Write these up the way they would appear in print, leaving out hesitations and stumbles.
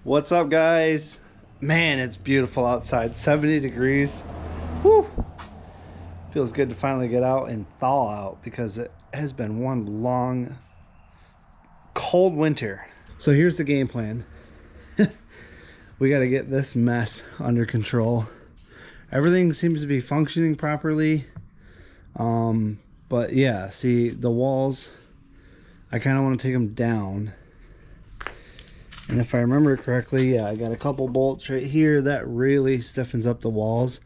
What's up, guys? Man, it's beautiful outside. 70 degrees. Whew. Feels good to finally get out and thaw out because it has been one long, cold winter. So here's the game plan. We got to get this mess under control. Everything seems to be functioning properly. But yeah, see the walls, I kind of want to take them down. And if I remember correctly, yeah, I got a couple bolts right here that really stiffens up the walls.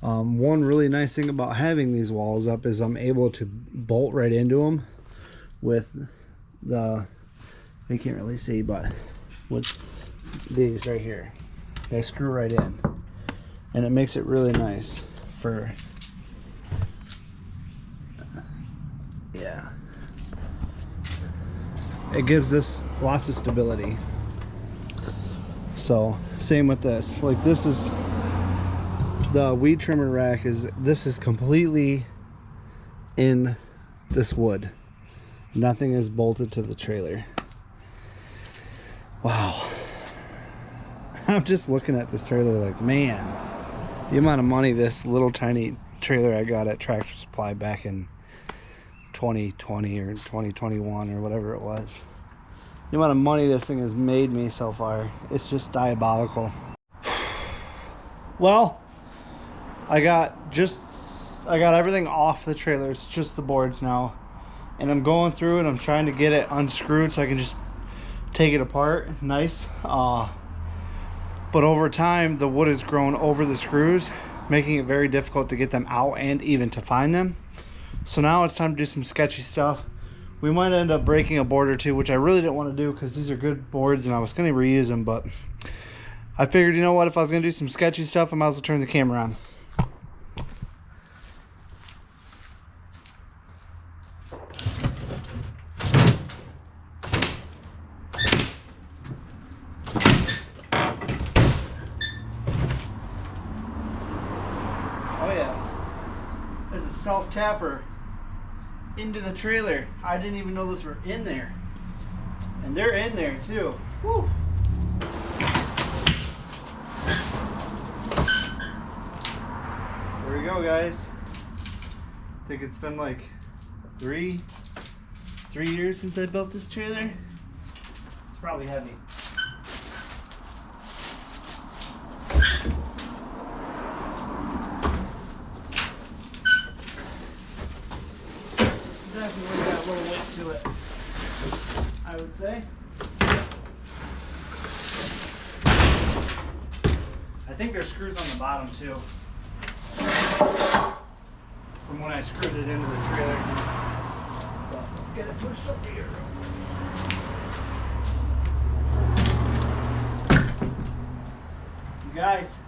One really nice thing about having these walls up is I'm able to bolt right into them with the, you can't really see, but with these right here, they screw right in, and it makes it really nice for, yeah, it gives this lots of stability. So same with this, like this is the weed trimmer rack, this is completely in this wood. Nothing is bolted to the trailer. Wow. I'm just looking at this trailer like, man, the amount of money this little tiny trailer I got at Tractor Supply back in 2020 or 2021 or whatever it was. The amount of money this thing has made me so far, it's just diabolical. Well, I got everything off the trailer. It's just the boards now, and I'm going through and I'm trying to get it unscrewed so I can just take it apart. Nice. But over time the wood has grown over the screws, making it very difficult to get them out and even to find them. So now it's time to do some sketchy stuff. We might end up breaking a board or two, which I really didn't want to do because these are good boards and I was going to reuse them, but I figured, you know what, if I was going to do some sketchy stuff, I might as well turn the camera on. Oh yeah, there's a self-tapper into the trailer. I didn't even know those were in there, and they're in there too. Woo. There we go, guys. I think it's been like three years since I built this trailer. It's probably heavy. Definitely got a little weight to it, I would say. I think there's screws on the bottom too, from when I screwed it into the trailer. But let's get it pushed up here. You guys,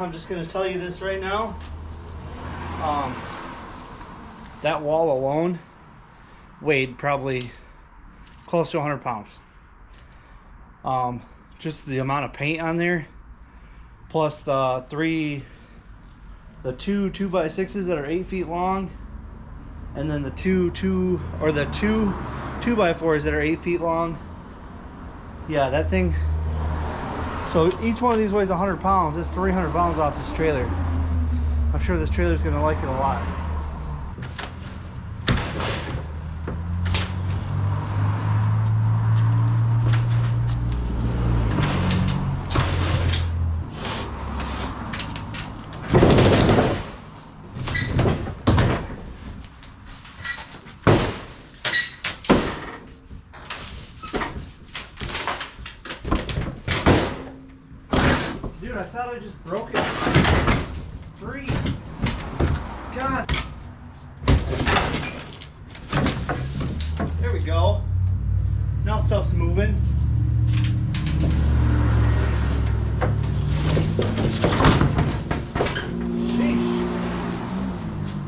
I'm just going to tell you this right now. That wall alone weighed probably close to 100 pounds. Just the amount of paint on there, plus the two 2x6s that are 8 feet long, and then the two 2x4s that are 8 feet long. Yeah, that thing. So each one of these weighs 100 pounds. That's 300 pounds off this trailer. I'm sure this trailer's gonna like it a lot. Dude, I thought I just broke it free. God. There we go. Now stuff's moving.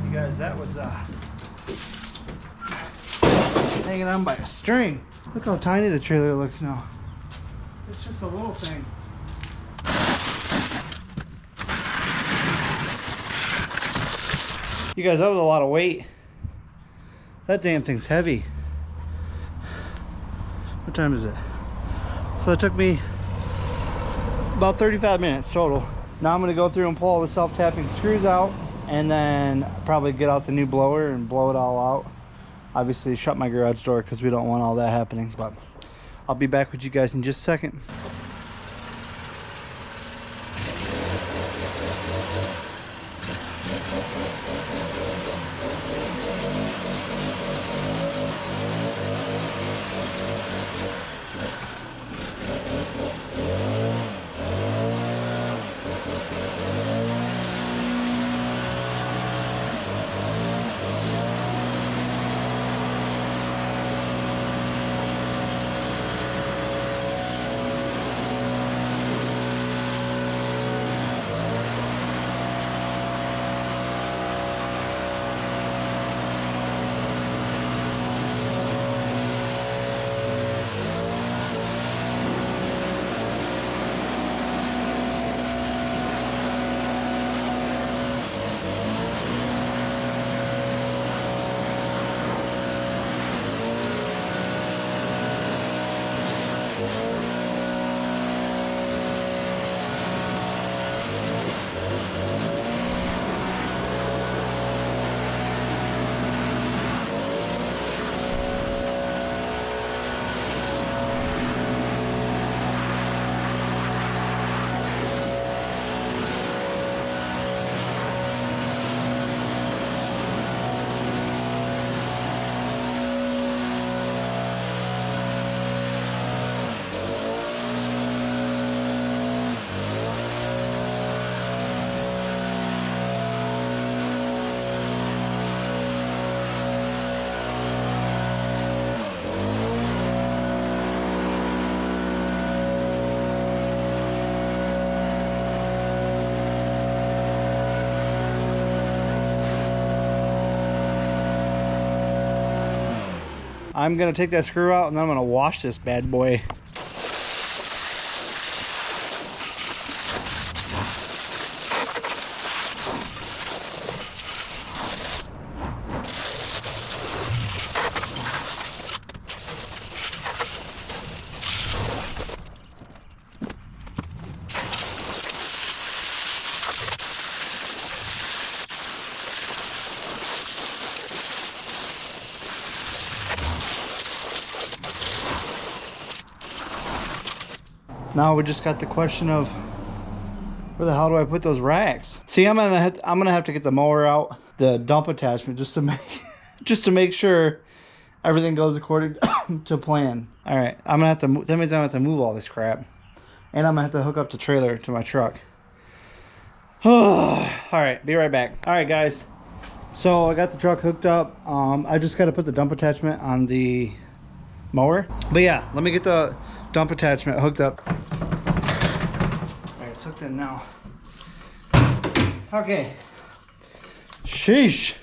You guys, that was hanging on by a string. Look how tiny the trailer looks now. It's just a little thing. You guys, that was a lot of weight. That damn thing's heavy. What time is it? So it took me about 35 minutes total. Now I'm gonna go through and pull all the self-tapping screws out, and then probably get out the new blower and blow it all out. Obviously shut my garage door because we don't want all that happening, but I'll be back with you guys in just a second. I'm gonna take that screw out and then I'm gonna wash this bad boy. Now we just got the question of where the hell do I put those racks? See, I'm gonna have to get the mower out, the dump attachment, just to make sure everything goes according to plan. All right, I'm gonna have to. That means I'm gonna have to move all this crap, and I'm gonna have to hook up the trailer to my truck. All right, be right back. All right, guys. So I got the truck hooked up. I just got to put the dump attachment on the mower. But yeah, let me get the dump attachment hooked up. All right, it's hooked in now. Okay. Sheesh.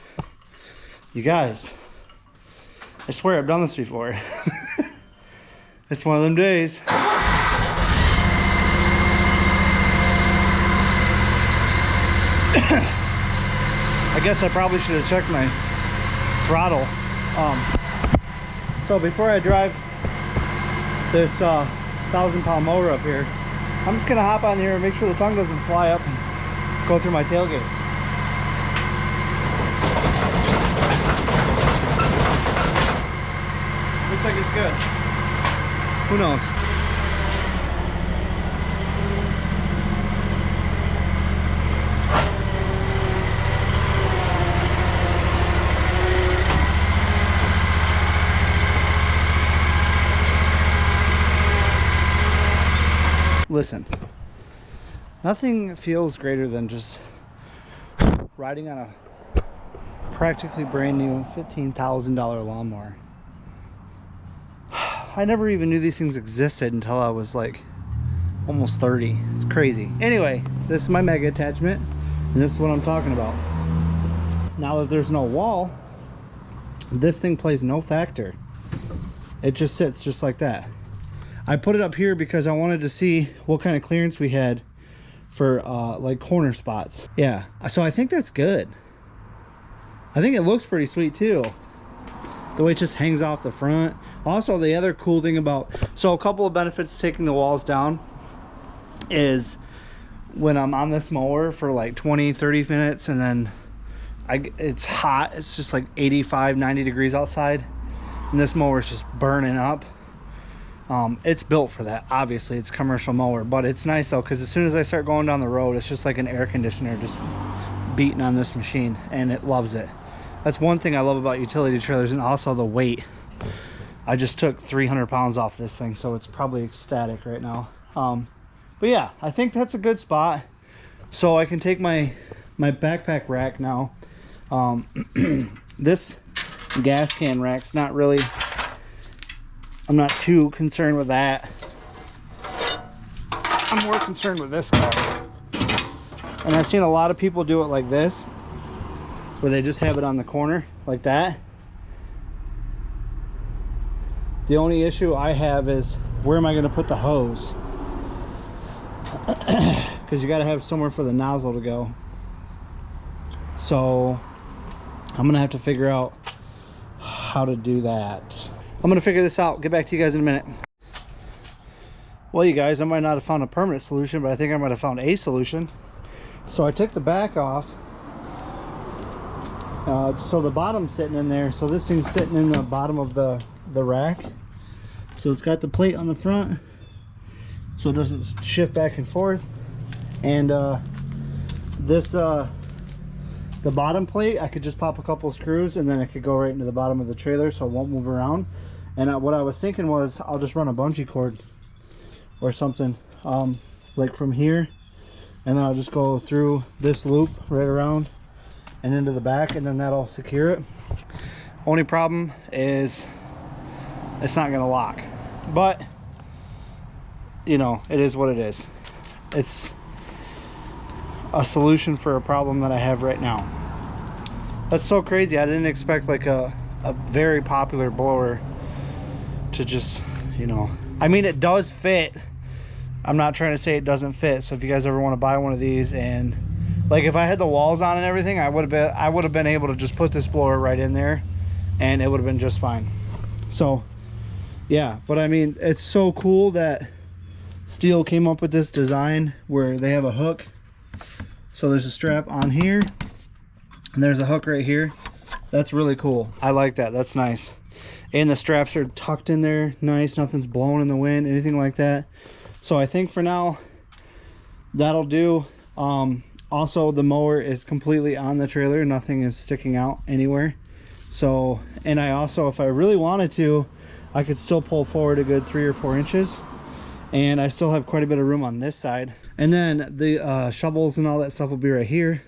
You guys, I swear I've done this before. It's one of them days. I guess I probably should have checked my throttle. So before I drive this 1,000-pound mower up here, I'm just gonna hop on here and make sure the tongue doesn't fly up and go through my tailgate. Looks like it's good. Who knows? Listen, nothing feels greater than just riding on a practically brand new $15,000 lawnmower. I never even knew these things existed until I was like almost 30. It's crazy. Anyway, this is my mega attachment, and this is what I'm talking about. Now that there's no wall, this thing plays no factor. It just sits just like that. I put it up here because I wanted to see what kind of clearance we had for like corner spots. Yeah, so I think that's good. I think it looks pretty sweet too. the way it just hangs off the front. Also, the other cool thing about, so a couple of benefits taking the walls down is when I'm on this mower for like 20-30 minutes and then it's hot, it's just like 85-90 degrees outside, and this mower is just burning up. It's built for that. Obviously it's a commercial mower, but it's nice though, because as soon as I start going down the road, it's just like an air conditioner just beating on this machine, and it loves it. That's one thing I love about utility trailers, and also the weight. I just took 300 pounds off this thing, so it's probably ecstatic right now. But yeah, I think that's a good spot. So I can take my backpack rack now. This gas can rack's not really, I'm not too concerned with that. I'm more concerned with this guy. And I've seen a lot of people do it like this, where they just have it on the corner like that. The only issue I have is, where am I going to put the hose? Because you got to have somewhere for the nozzle to go. So I'm gonna have to figure out how to do that. I'm gonna figure this out, get back to you guys in a minute. Well, you guys, I might not have found a permanent solution, but I think I might have found a solution. So I took the back off, so the bottom's sitting in there, so this thing's sitting in the bottom of the rack. So it's got the plate on the front, so it doesn't shift back and forth. And the bottom plate, I could just pop a couple screws and then it could go right into the bottom of the trailer, so it won't move around. And what I was thinking was, I'll just run a bungee cord or something, like from here, and then I'll just go through this loop right around and into the back, and then that'll secure it. Only problem is it's not gonna lock, but you know, it is what it is. It's a solution for a problem that I have right now. That's so crazy. I didn't expect like a very popular blower to just, you know, I mean, it does fit. I'm not trying to say it doesn't fit. So if you guys ever want to buy one of these, and like if I had the walls on and everything, I would have been able to just put this blower right in there and it would have been just fine. So yeah, but I mean, it's so cool that Steel came up with this design where they have a hook. So there's a strap on here and there's a hook right here. That's really cool. I like that. That's nice. And the straps are tucked in there nice, nothing's blowing in the wind, anything like that. So I think for now that'll do. Also, the mower is completely on the trailer, nothing is sticking out anywhere. So, and I also, if I really wanted to, I could still pull forward a good 3 or 4 inches, and I still have quite a bit of room on this side. And then the shovels and all that stuff will be right here.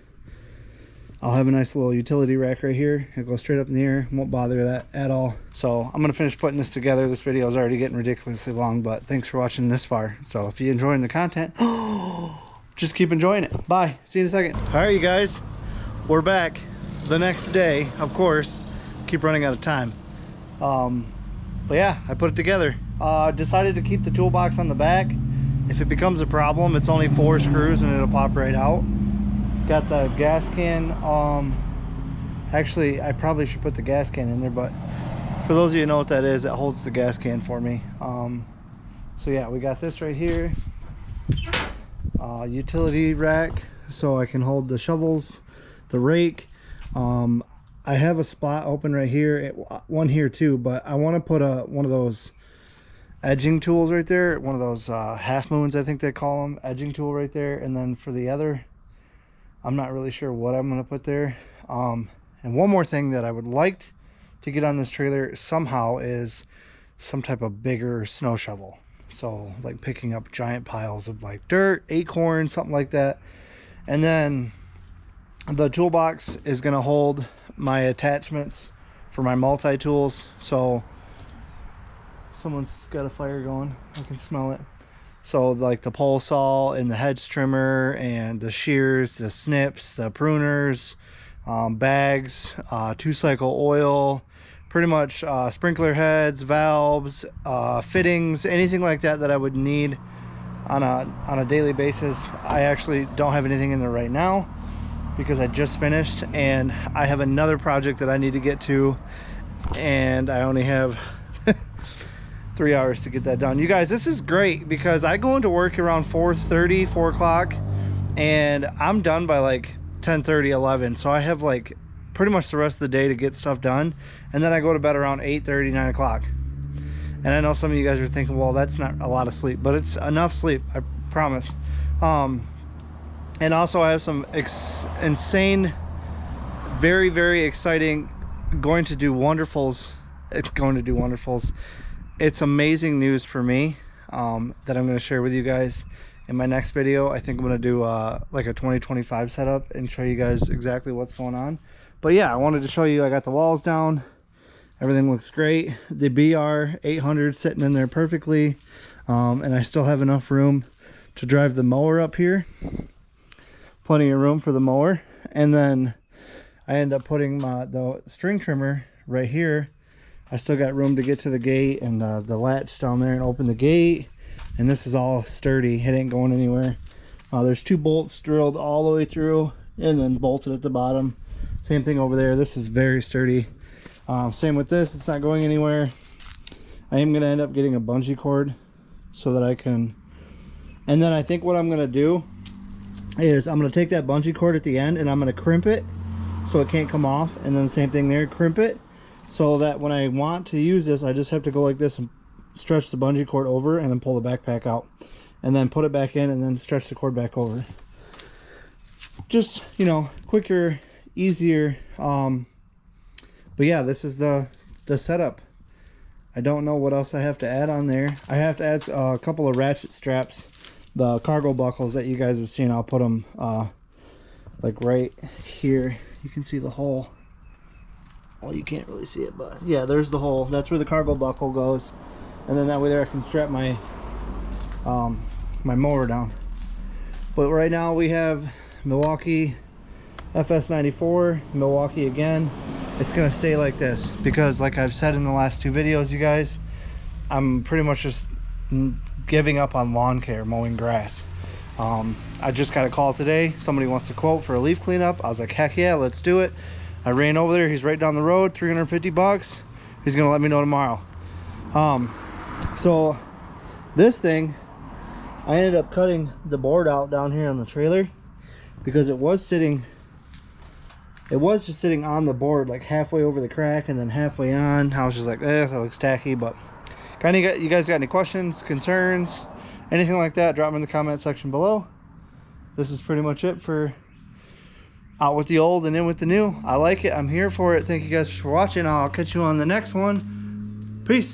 I'll have a nice little utility rack right here. It'll go straight up in the air, won't bother that at all. So I'm gonna finish putting this together. This video is already getting ridiculously long, but thanks for watching this far. So if you're enjoying the content, just keep enjoying it. Bye, see you in a second. All right, you guys, we're back the next day, of course. Keep running out of time. But yeah, I put it together. Decided to keep the toolbox on the back. If it becomes a problem, it's only 4 screws and it'll pop right out. Got the gas can. Actually, I probably should put the gas can in there, but for those of you who know what that is, it holds the gas can for me. So yeah, we got this right here. Utility rack, so I can hold the shovels, the rake. I have a spot open right here, one here too, but I want to put one of those edging tools right there, one of those half moons, I think they call them, edging tool right there. And then for the other, I'm not really sure what I'm going to put there. And one more thing that I would like to get on this trailer somehow is some type of bigger snow shovel. So like picking up giant piles of like dirt, acorn, something like that. And then the toolbox is going to hold my attachments for my multi-tools. So someone's got a fire going, I can smell it. So like the pole saw and the hedge trimmer and the shears, the snips, the pruners, bags, 2-cycle oil, pretty much sprinkler heads, valves, fittings, anything like that that I would need on a daily basis. I actually don't have anything in there right now because I just finished, and I have another project that I need to get to and I only have 3 hours to get that done. You guys, this is great because I go into work around 4:30, 4 o'clock, and I'm done by like 10:30, 11. So I have like pretty much the rest of the day to get stuff done, and then I go to bed around 8:30, 9 o'clock. And I know some of you guys are thinking, well, that's not a lot of sleep, but it's enough sleep, I promise. And also I have some insane, very, very exciting, going to do wonderfuls. It's amazing news for me that I'm going to share with you guys in my next video. I think I'm going to do like a 2025 setup and show you guys exactly what's going on. But yeah, I wanted to show you, I got the walls down. Everything looks great. The BR 800 sitting in there perfectly. And I still have enough room to drive the mower up here. Plenty of room for the mower. And then I end up putting the string trimmer right here. I still got room to get to the gate and the latch down there and open the gate. And this is all sturdy. It ain't going anywhere. There's 2 bolts drilled all the way through and then bolted at the bottom. Same thing over there. This is very sturdy. Same with this. It's not going anywhere. I am going to end up getting a bungee cord so that I can... And then I think what I'm going to do is I'm going to take that bungee cord at the end and I'm going to crimp it so it can't come off. And then the same thing there, crimp it. So that when I want to use this, I just have to go like this and stretch the bungee cord over and then pull the backpack out. And then put it back in and then stretch the cord back over. Just, you know, quicker, easier. But yeah, this is the setup. I don't know what else I have to add on there. I have to add a couple of ratchet straps. The cargo buckles that you guys have seen, I'll put them like right here. You can see the hole. Well, you can't really see it, but yeah, there's the hole. That's where the cargo buckle goes, and then that way there I can strap my my mower down. But right now we have Milwaukee FS94, Milwaukee again. It's gonna stay like this because, like I've said in the last 2 videos, you guys, I'm pretty much just giving up on lawn care, mowing grass. I just got a call today. Somebody wants a quote for a leaf cleanup. I was like, heck yeah, let's do it. I ran over there. He's right down the road, 350 bucks. He's gonna let me know tomorrow. So this thing, I ended up cutting the board out down here on the trailer because it was just sitting on the board like halfway over the crack and then halfway on. I was just like, that looks tacky. But you guys got any questions, concerns, anything like that, drop them in the comment section below. This is pretty much it for out with the old and in with the new. I like it. I'm here for it. Thank you guys for watching. I'll catch you on the next one. Peace.